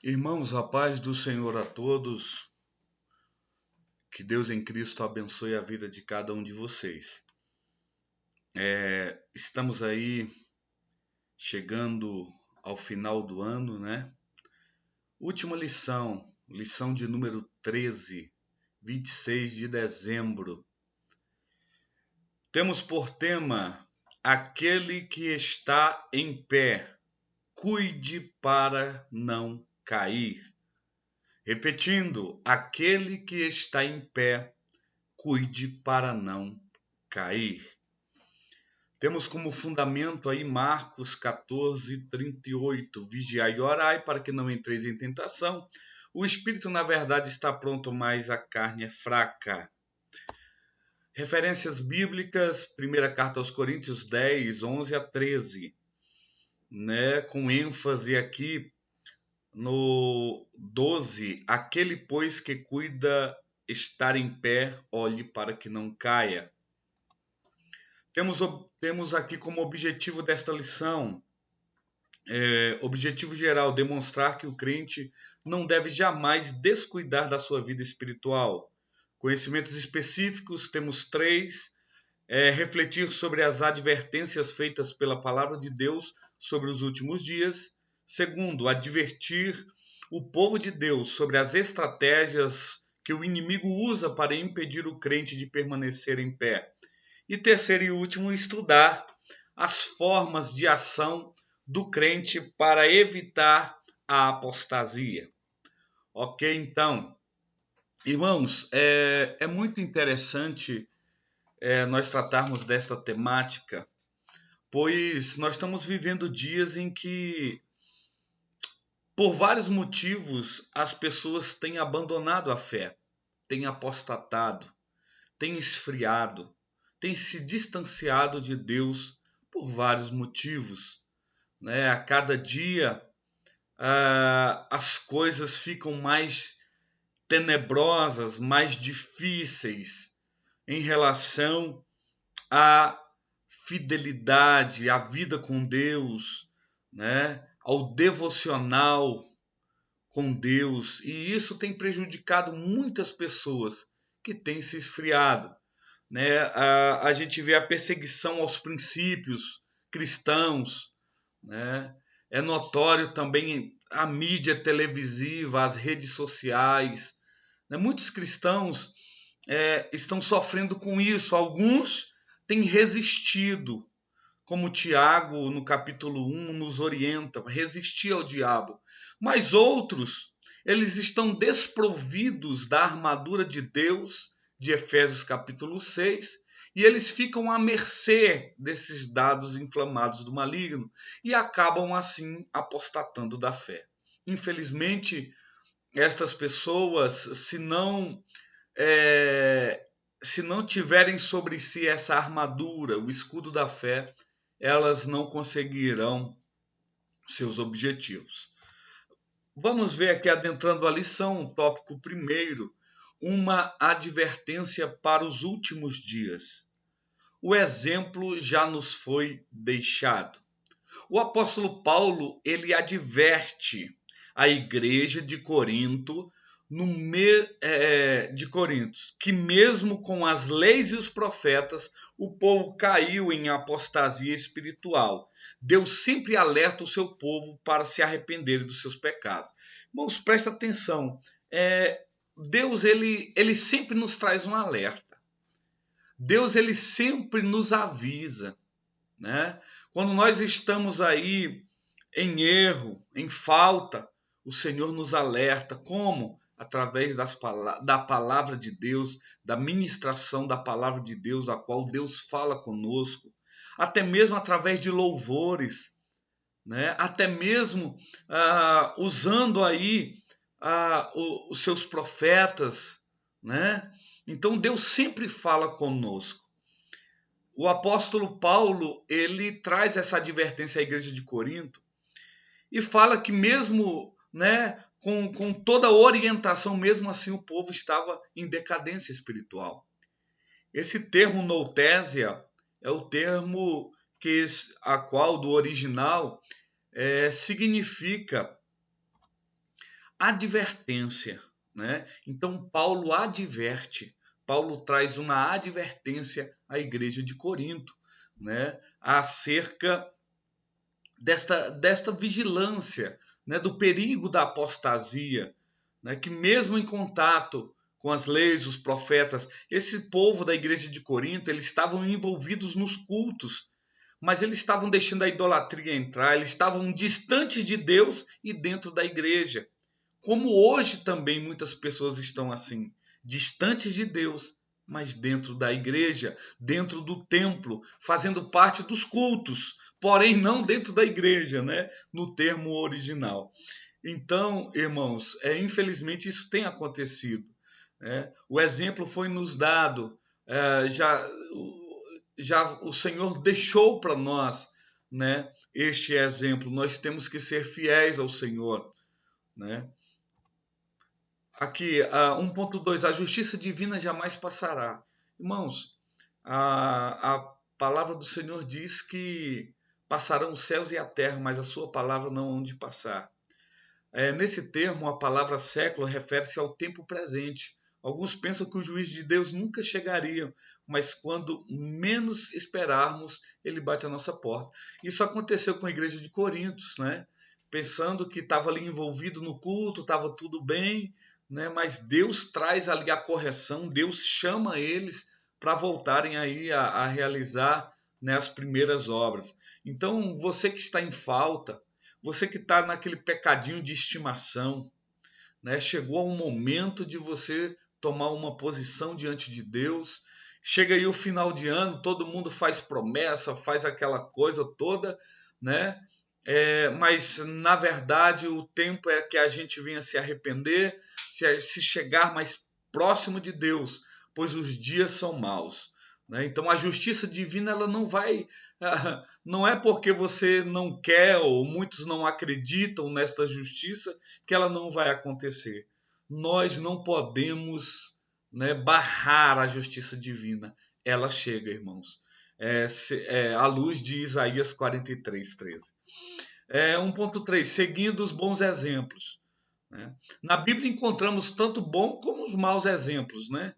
Irmãos, a paz do Senhor a todos, que Deus em Cristo abençoe a vida de cada um de vocês. Estamos aí chegando ao final do ano, né? Última lição de número 13, 26 de dezembro. Temos por tema: aquele que está em pé, cuide para não cair. Repetindo, aquele que está em pé, cuide para não cair. Temos como fundamento aí Marcos 14, 38. Vigiai e orai para que não entreis em tentação. O espírito, na verdade, está pronto, mas a carne é fraca. Referências bíblicas, primeira carta aos Coríntios 10, 11 a 13. Com ênfase aqui no 12. Aquele, pois, que cuida estar em pé, olhe para que não caia. Temos aqui como objetivo desta lição, objetivo geral, demonstrar que o crente não deve jamais descuidar da sua vida espiritual. Conhecimentos específicos, temos 3. Refletir sobre as advertências feitas pela palavra de Deus sobre os últimos dias. 2, advertir o povo de Deus sobre as estratégias que o inimigo usa para impedir o crente de permanecer em pé. E 3º e último, estudar as formas de ação do crente para evitar a apostasia. Ok, então, irmãos, é muito interessante nós tratarmos desta temática, pois nós estamos vivendo dias em que, por vários motivos, as pessoas têm abandonado a fé, têm apostatado, têm esfriado, têm se distanciado de Deus por vários motivos. A cada dia as coisas ficam mais tenebrosas, mais difíceis em relação à fidelidade, à vida com Deus, ao devocional com Deus. E isso tem prejudicado muitas pessoas que têm se esfriado. A gente vê a perseguição aos princípios cristãos. É notório também a mídia televisiva, as redes sociais. Muitos cristãos estão sofrendo com isso. Alguns têm resistido, como Tiago, no capítulo 1, nos orienta, resistir ao diabo. Mas outros, eles estão desprovidos da armadura de Deus, de Efésios capítulo 6, e eles ficam à mercê desses dados inflamados do maligno e acabam assim apostatando da fé. Infelizmente, estas pessoas, se não tiverem sobre si essa armadura, o escudo da fé, elas não conseguirão seus objetivos. Vamos ver aqui, adentrando a lição, o tópico 1, uma advertência para os últimos dias. O exemplo já nos foi deixado. O apóstolo Paulo, ele adverte a igreja de Corinto, que mesmo com as leis e os profetas, o povo caiu em apostasia espiritual. Deus sempre alerta o seu povo para se arrepender dos seus pecados. Irmãos, presta atenção. Deus ele sempre nos traz um alerta. Deus ele sempre nos avisa. Quando nós estamos aí em erro, em falta, o Senhor nos alerta. Como? Através da palavra de Deus, da ministração da palavra de Deus, a qual Deus fala conosco, até mesmo através de louvores, até mesmo usando aí os seus profetas, Então Deus sempre fala conosco. O apóstolo Paulo, ele traz essa advertência à igreja de Corinto e fala que mesmo com toda a orientação, mesmo assim o povo estava em decadência espiritual. Esse termo noutésia é o termo a qual do original significa advertência, né? Então Paulo adverte, Paulo traz uma advertência à igreja de Corinto, né? Acerca desta vigilância, né? Do perigo da apostasia, né? Que mesmo em contato com as leis, os profetas, esse povo da igreja de Corinto, eles estavam envolvidos nos cultos, mas eles estavam deixando a idolatria entrar, eles estavam distantes de Deus e dentro da igreja. Como hoje também muitas pessoas estão assim, distantes de Deus, mas dentro da igreja, dentro do templo, fazendo parte dos cultos, porém não dentro da igreja, né? No termo original. Então, irmãos, infelizmente isso tem acontecido, né? O exemplo foi nos dado, já o Senhor deixou para nós, né? Este exemplo. Nós temos que ser fiéis ao Senhor, né? Aqui, 1.2, a justiça divina jamais passará. Irmãos, a palavra do Senhor diz que passarão os céus e a terra, mas a sua palavra não hão de passar. Nesse termo, a palavra século refere-se ao tempo presente. Alguns pensam que o juízo de Deus nunca chegaria, mas quando menos esperarmos, ele bate a nossa porta. Isso aconteceu com a igreja de Corinto, né? Pensando que estava ali envolvido no culto, estava tudo bem, né? Mas Deus traz ali a correção, Deus chama eles para voltarem aí a realizar, né, as primeiras obras. Então, você que está em falta, você que está naquele pecadinho de estimação, né? Chegou um momento de você tomar uma posição diante de Deus. Chega aí o final de ano, todo mundo faz promessa, faz aquela coisa toda, né? Mas na verdade o tempo é que a gente venha se arrepender, se chegar mais próximo de Deus, pois os dias são maus, né? Então a justiça divina ela não vai, não é porque você não quer ou muitos não acreditam nesta justiça que ela não vai acontecer. Nós não podemos, né, barrar a justiça divina. Ela chega, irmãos. À luz de Isaías 43:13. 1.3, seguindo os bons exemplos, né? Na Bíblia encontramos tanto bom como os maus exemplos, né?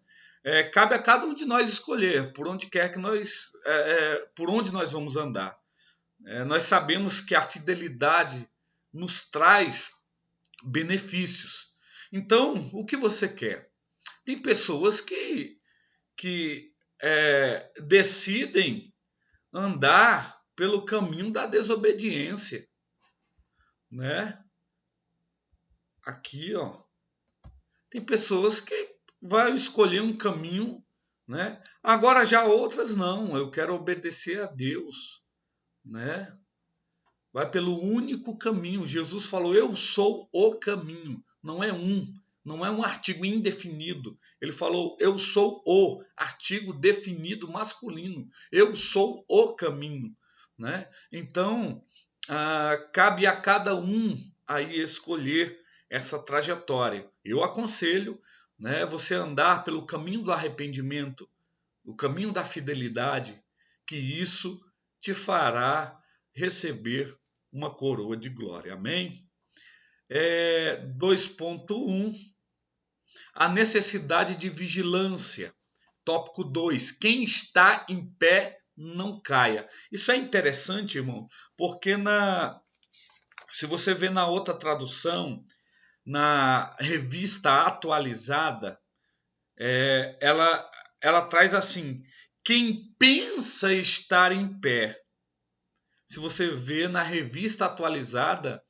Cabe a cada um de nós escolher por onde quer que por onde nós vamos andar. Nós sabemos que a fidelidade nos traz benefícios. Então, o que você quer? Tem pessoas que decidem andar pelo caminho da desobediência, né? Aqui, ó, tem pessoas que vai escolher um caminho, né? Agora já outras não, eu quero obedecer a Deus, né? Vai pelo único caminho. Jesus falou: "Eu sou o caminho". Não é um artigo indefinido. Ele falou: "Eu sou o", artigo definido masculino. Eu sou o caminho, né? Então, cabe a cada um aí escolher essa trajetória. Eu aconselho, né, você andar pelo caminho do arrependimento, o caminho da fidelidade, que isso te fará receber uma coroa de glória. Amém? 2.1, a necessidade de vigilância. Tópico 2, quem está em pé não caia. Isso é interessante, irmão, porque se você vê na outra tradução, na revista atualizada, ela traz assim: quem pensa estar em pé. Se você vê na revista atualizada,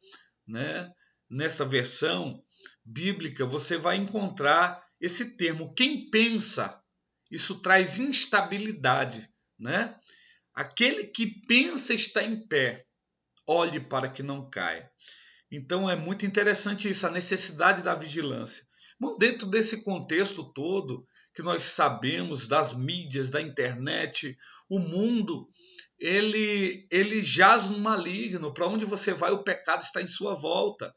né, nessa versão bíblica, você vai encontrar esse termo, quem pensa. Isso traz instabilidade, né? Aquele que pensa estar em pé, olhe para que não caia. Então é muito interessante isso, a necessidade da vigilância. Bom, dentro desse contexto todo que nós sabemos das mídias, da internet, o mundo, ele jaz no maligno. Para onde você vai, o pecado está em sua volta.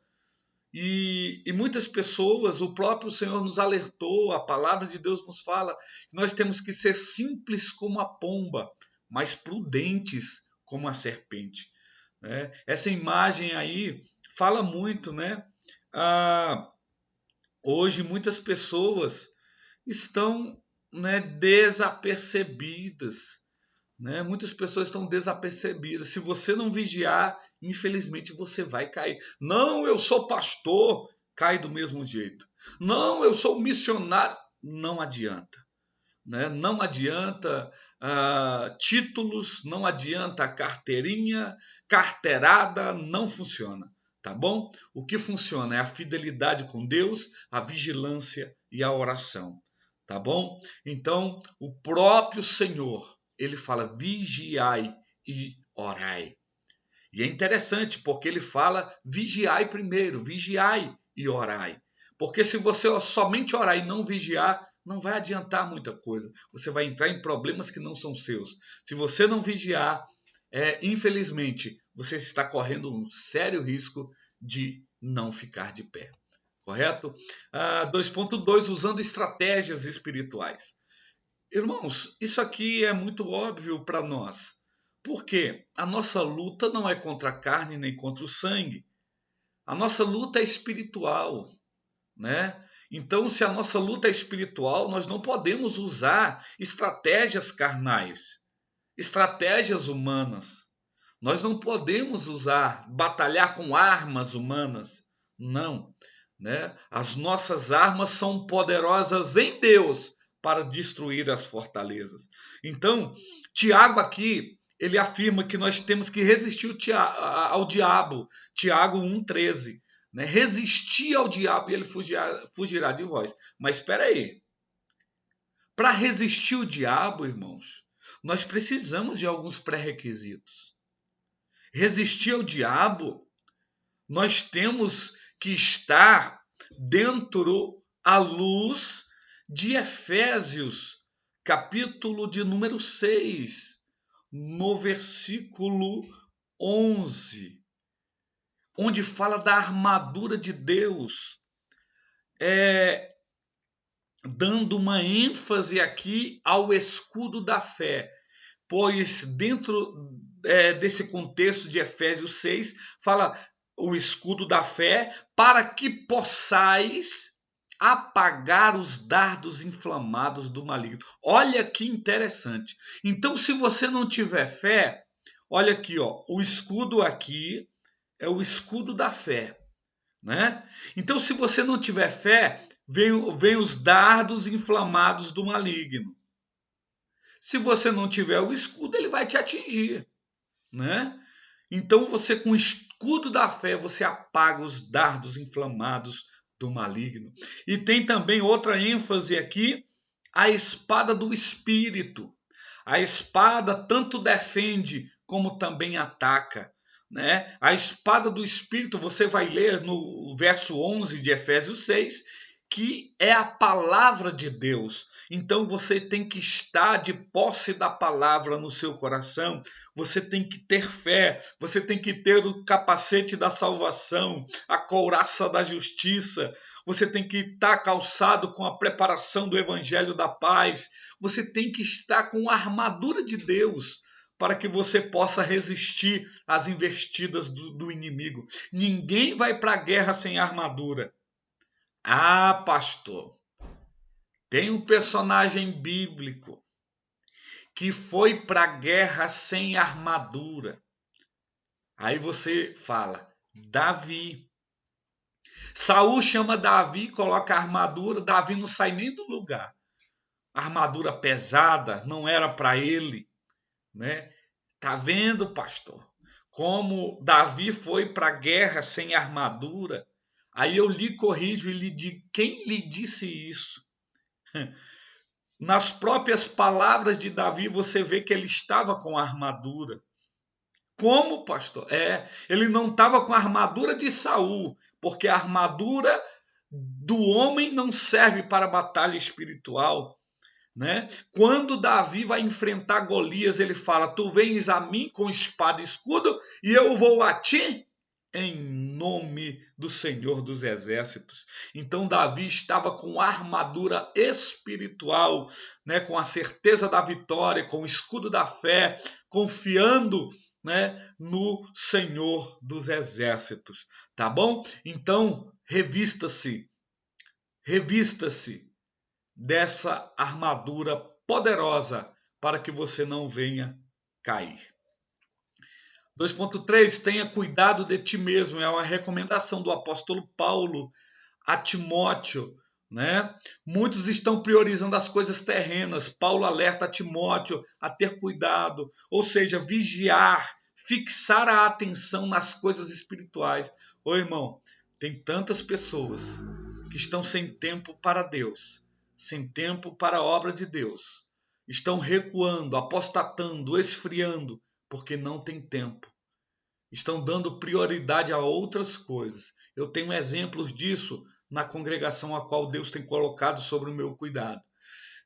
E muitas pessoas, o próprio Senhor nos alertou, a palavra de Deus nos fala que nós temos que ser simples como a pomba, mas prudentes como a serpente, né? Essa imagem aí fala muito, né, Ah, hoje muitas pessoas estão, né, desapercebidas, né? Muitas pessoas estão desapercebidas. Se você não vigiar, infelizmente você vai cair. Não, eu sou pastor, cai do mesmo jeito. Não, eu sou missionário, não adianta, né? Não adianta títulos, não adianta carteirinha, carteirada, não funciona, tá bom? O que funciona é a fidelidade com Deus, a vigilância e a oração, tá bom? Então, o próprio Senhor, ele fala: vigiai e orai. E é interessante porque ele fala: vigiai primeiro, vigiai e orai. Porque se você somente orar e não vigiar, não vai adiantar muita coisa. Você vai entrar em problemas que não são seus. Se você não vigiar, infelizmente, você está correndo um sério risco de não ficar de pé. Correto? 2.2, usando estratégias espirituais. Irmãos, isso aqui é muito óbvio para nós. Porque a nossa luta não é contra a carne nem contra o sangue. A nossa luta é espiritual, né? Então, se a nossa luta é espiritual, nós não podemos usar estratégias carnais, estratégias humanas. Nós não podemos batalhar com armas humanas. Não, né? As nossas armas são poderosas em Deus para destruir as fortalezas. Então, Tiago aqui, ele afirma que nós temos que resistir ao diabo. Tiago 1,13. Né? Resistir ao diabo e ele fugirá de vós. Mas espera aí. Para resistir o diabo, irmãos, nós precisamos de alguns pré-requisitos. Resistir ao diabo, nós temos que estar dentro à luz de Efésios, capítulo de número 6, no versículo 11, onde fala da armadura de Deus, dando uma ênfase aqui ao escudo da fé, pois dentro desse contexto de Efésios 6, fala o escudo da fé, para que possais apagar os dardos inflamados do maligno. Olha que interessante. Então, se você não tiver fé, olha aqui, ó, o escudo aqui é o escudo da fé, né? Então, se você não tiver fé, vem os dardos inflamados do maligno. Se você não tiver o escudo, ele vai te atingir, né? Então você, com o escudo da fé, você apaga os dardos inflamados do maligno. E tem também outra ênfase aqui, a espada do Espírito. A espada tanto defende como também ataca, né? A espada do Espírito, você vai ler no verso 11 de Efésios 6, que é a palavra de Deus. Então você tem que estar de posse da palavra no seu coração, você tem que ter fé, você tem que ter o capacete da salvação, a couraça da justiça, você tem que estar calçado com a preparação do evangelho da paz, você tem que estar com a armadura de Deus, para que você possa resistir às investidas do inimigo. Ninguém vai para a guerra sem armadura. Ah, pastor, tem um personagem bíblico que foi para a guerra sem armadura. Aí você fala, Davi. Saul chama Davi, coloca a armadura, Davi não sai nem do lugar. A armadura pesada não era para ele, né? Tá vendo, pastor? Como Davi foi para a guerra sem armadura? Aí eu lhe corrijo e lhe digo, quem lhe disse isso? Nas próprias palavras de Davi, você vê que ele estava com a armadura. Como, pastor? Ele não estava com a armadura de Saul, porque a armadura do homem não serve para a batalha espiritual, né? Quando Davi vai enfrentar Golias, ele fala: tu vens a mim com espada e escudo e eu vou a ti em nome do Senhor dos Exércitos. Então Davi estava com armadura espiritual, né, com a certeza da vitória, com o escudo da fé, confiando, né, no Senhor dos Exércitos, tá bom? Então Revista-se, revista-se dessa armadura poderosa para que você não venha cair. 2.3, tenha cuidado de ti mesmo, é uma recomendação do apóstolo Paulo a Timóteo, né? Muitos estão priorizando as coisas terrenas. Paulo alerta a Timóteo a ter cuidado, ou seja, vigiar, fixar a atenção nas coisas espirituais. Ô irmão, tem tantas pessoas que estão sem tempo para Deus, sem tempo para a obra de Deus. Estão recuando, apostatando, esfriando, porque não tem tempo. Estão dando prioridade a outras coisas. Eu tenho exemplos disso na congregação a qual Deus tem colocado sobre o meu cuidado.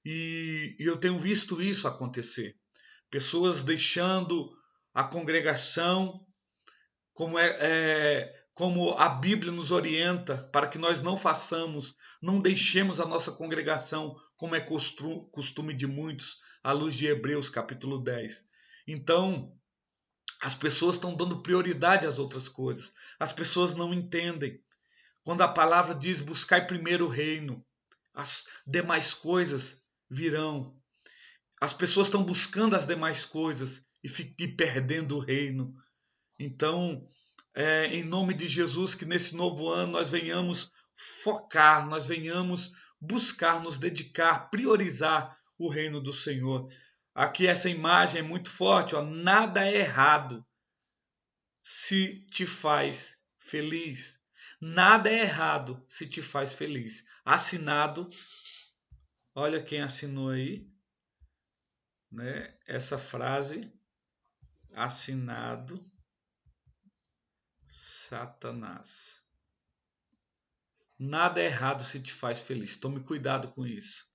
E eu tenho visto isso acontecer. Pessoas deixando a congregação como a Bíblia nos orienta para que nós não façamos, não deixemos a nossa congregação como é costume de muitos, à luz de Hebreus capítulo 10. Então, as pessoas estão dando prioridade às outras coisas. As pessoas não entendem. Quando a palavra diz buscai primeiro o reino, as demais coisas virão. As pessoas estão buscando as demais coisas e perdendo o reino. Então, em nome de Jesus, que nesse novo ano nós venhamos focar, nós venhamos buscar, nos dedicar, priorizar o reino do Senhor. Aqui essa imagem é muito forte, ó. Nada é errado se te faz feliz. Nada é errado se te faz feliz. Assinado, olha quem assinou aí, né? Essa frase, assinado Satanás. Nada é errado se te faz feliz. Tome cuidado com isso,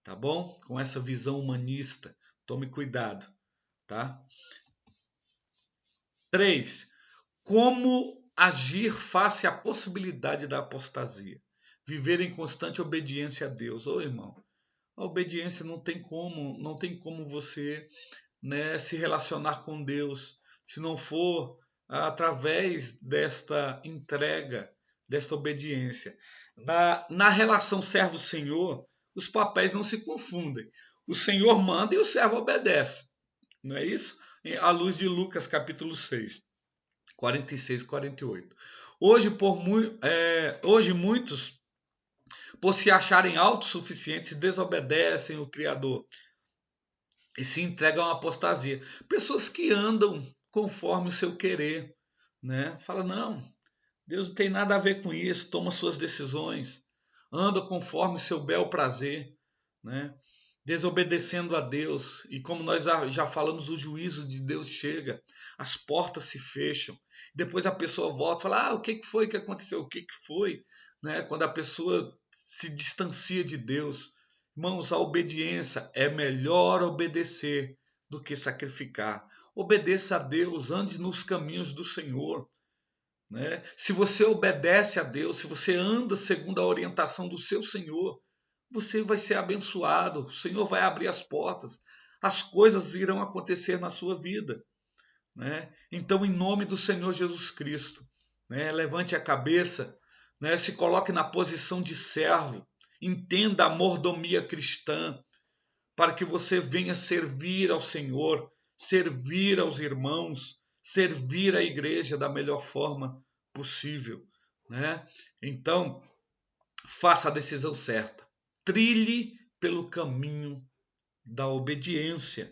tá bom? Com essa visão humanista, tome cuidado, tá? 3. Como agir face à possibilidade da apostasia? Viver em constante obediência a Deus. Ô irmão, a obediência não tem como você, né, se relacionar com Deus se não for através desta entrega, desta obediência. Na relação servo-senhor, os papéis não se confundem. O Senhor manda e o servo obedece. Não é isso? À luz de Lucas capítulo 6. 46 e 48. Hoje muitos, por se acharem autossuficientes, desobedecem o Criador e se entregam à apostasia. Pessoas que andam conforme o seu querer, né? Fala, não, Deus não tem nada a ver com isso, toma suas decisões, anda conforme o seu bel prazer, né? Desobedecendo a Deus, e como nós já falamos, o juízo de Deus chega, as portas se fecham, depois a pessoa volta e fala, o que foi que aconteceu, o que foi, né? Quando a pessoa se distancia de Deus. Irmãos, a obediência, é melhor obedecer do que sacrificar. Obedeça a Deus, ande nos caminhos do Senhor, né? Se você obedece a Deus, se você anda segundo a orientação do seu Senhor, você vai ser abençoado, o Senhor vai abrir as portas, as coisas irão acontecer na sua vida, né? Então, em nome do Senhor Jesus Cristo, né, levante a cabeça, né, se coloque na posição de servo, entenda a mordomia cristã, para que você venha servir ao Senhor, servir aos irmãos, servir a igreja da melhor forma possível, né? Então, faça a decisão certa. Trilhe pelo caminho da obediência,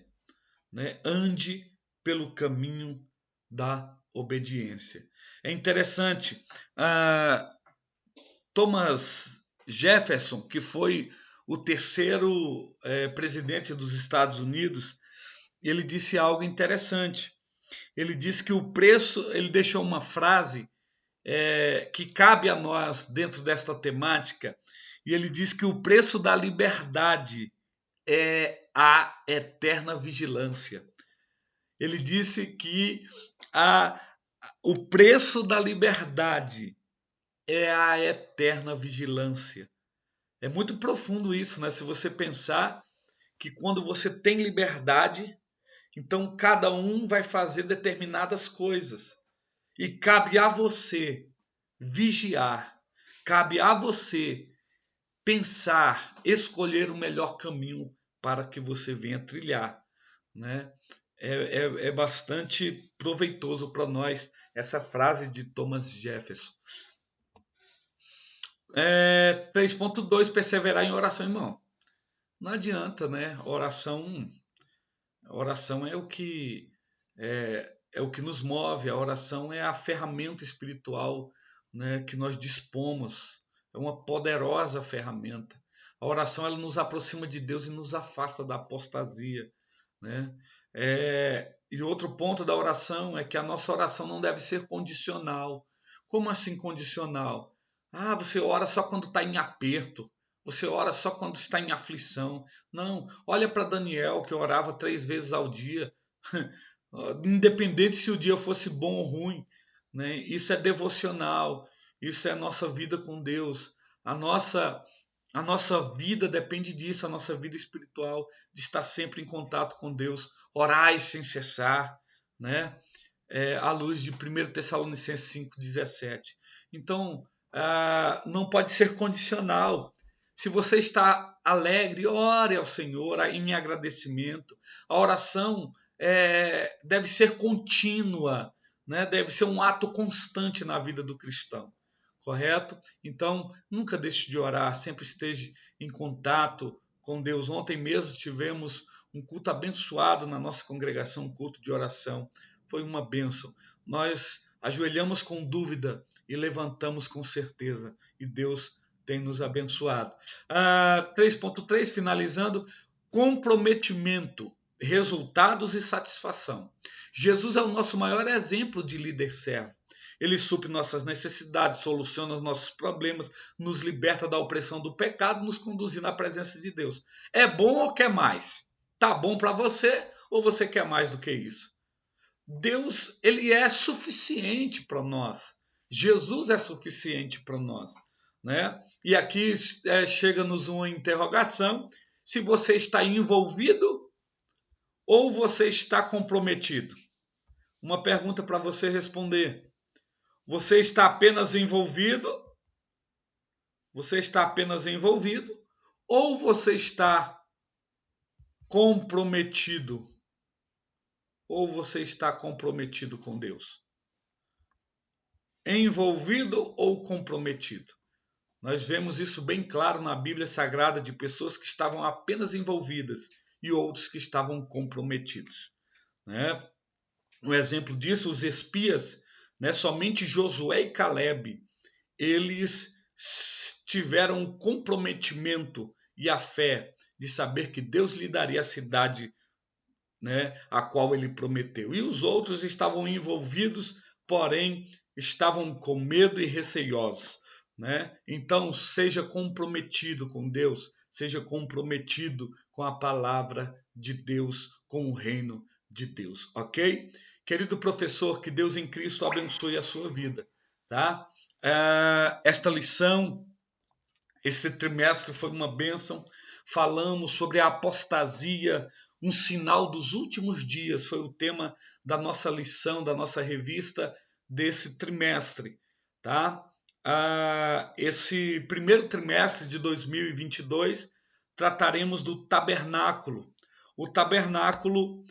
né? Ande pelo caminho da obediência. É interessante, Thomas Jefferson, que foi o terceiro presidente dos Estados Unidos, ele disse algo interessante. Ele disse que o preço, ele deixou uma frase que cabe a nós dentro desta temática, e ele diz que o preço da liberdade é a eterna vigilância. Ele disse que o preço da liberdade é a eterna vigilância. É muito profundo isso, né? Se você pensar que quando você tem liberdade, então cada um vai fazer determinadas coisas. E cabe a você vigiar, cabe a você pensar, escolher o melhor caminho para que você venha trilhar, né? É bastante proveitoso para nós essa frase de Thomas Jefferson. 3.2, perseverar em oração, irmão. Não adianta, né? Oração é o que nos move. A oração é a ferramenta espiritual, né, que nós dispomos. É uma poderosa ferramenta. A oração, ela nos aproxima de Deus e nos afasta da apostasia, né? E outro ponto da oração é que a nossa oração não deve ser condicional. Como assim condicional? Ah, você ora só quando está em aperto. Você ora só quando está em aflição. Não, olha para Daniel, que orava 3 vezes ao dia. Independente se o dia fosse bom ou ruim, né? Isso é devocional. Isso é a nossa vida com Deus. A nossa vida depende disso, a nossa vida espiritual, de estar sempre em contato com Deus, orai sem cessar, né? À luz de 1 Tessalonicenses 5,17. Então, não pode ser condicional. Se você está alegre, ore ao Senhor em agradecimento. A oração deve ser contínua, né? Deve ser um ato constante na vida do cristão. Correto? Então, nunca deixe de orar, sempre esteja em contato com Deus. Ontem mesmo tivemos um culto abençoado na nossa congregação, um culto de oração. Foi uma bênção. Nós ajoelhamos com dúvida e levantamos com certeza. E Deus tem nos abençoado. 3.3, finalizando, comprometimento, resultados e satisfação. Jesus é o nosso maior exemplo de líder servo. Ele supre nossas necessidades, soluciona os nossos problemas, nos liberta da opressão do pecado, nos conduz na presença de Deus. É bom ou quer mais? Tá bom para você ou você quer mais do que isso? Deus, ele é suficiente para nós. Jesus é suficiente para nós, né? E aqui chega-nos uma interrogação: se você está envolvido ou você está comprometido? Uma pergunta para você responder. Você está apenas envolvido? Você está apenas envolvido? Ou você está comprometido? Ou você está comprometido com Deus? Envolvido ou comprometido? Nós vemos isso bem claro na Bíblia Sagrada, de pessoas que estavam apenas envolvidas e outros que estavam comprometidos, né? Um exemplo disso, os espias, né? Somente Josué e Caleb, eles tiveram um comprometimento e a fé de saber que Deus lhe daria a cidade, né, a qual ele prometeu. E os outros estavam envolvidos, porém estavam com medo e receiosos, né? Então, seja comprometido com Deus, seja comprometido com a palavra de Deus, com o reino de Deus, ok? Querido professor, que Deus em Cristo abençoe a sua vida, tá? Esta lição, esse trimestre foi uma bênção. Falamos sobre a apostasia, um sinal dos últimos dias, foi o tema da nossa lição, da nossa revista desse trimestre, tá? Esse primeiro trimestre de 2022 trataremos do tabernáculo. O tabernáculo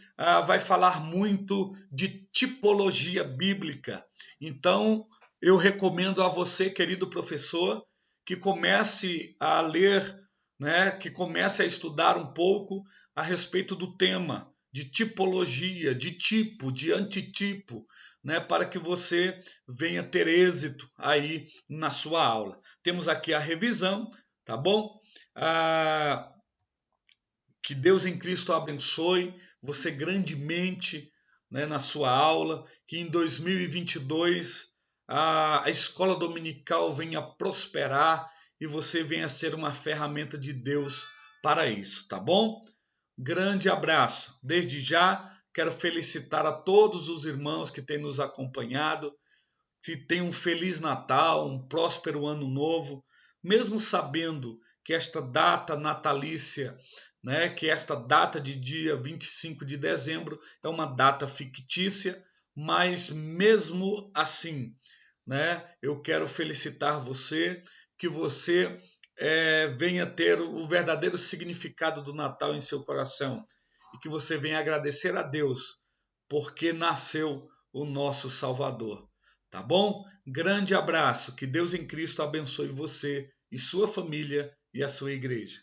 vai falar muito de tipologia bíblica. Então, eu recomendo a você, querido professor, que comece a ler, né, que comece a estudar um pouco a respeito do tema de tipologia, de tipo, de antitipo, né, para que você venha ter êxito aí na sua aula. Temos aqui a revisão, tá bom? Que Deus em Cristo abençoe você grandemente, né, na sua aula, que em 2022 a escola dominical venha prosperar e você venha ser uma ferramenta de Deus para isso, tá bom? Grande abraço. Desde já, quero felicitar a todos os irmãos que têm nos acompanhado, que tenham um Feliz Natal, um próspero Ano Novo, mesmo sabendo que esta data natalícia, né, que esta data de dia 25 de dezembro é uma data fictícia, mas mesmo assim, né, eu quero felicitar você, que você venha ter o verdadeiro significado do Natal em seu coração e que você venha agradecer a Deus porque nasceu o nosso Salvador. Tá bom? Grande abraço, que Deus em Cristo abençoe você e sua família e a sua igreja.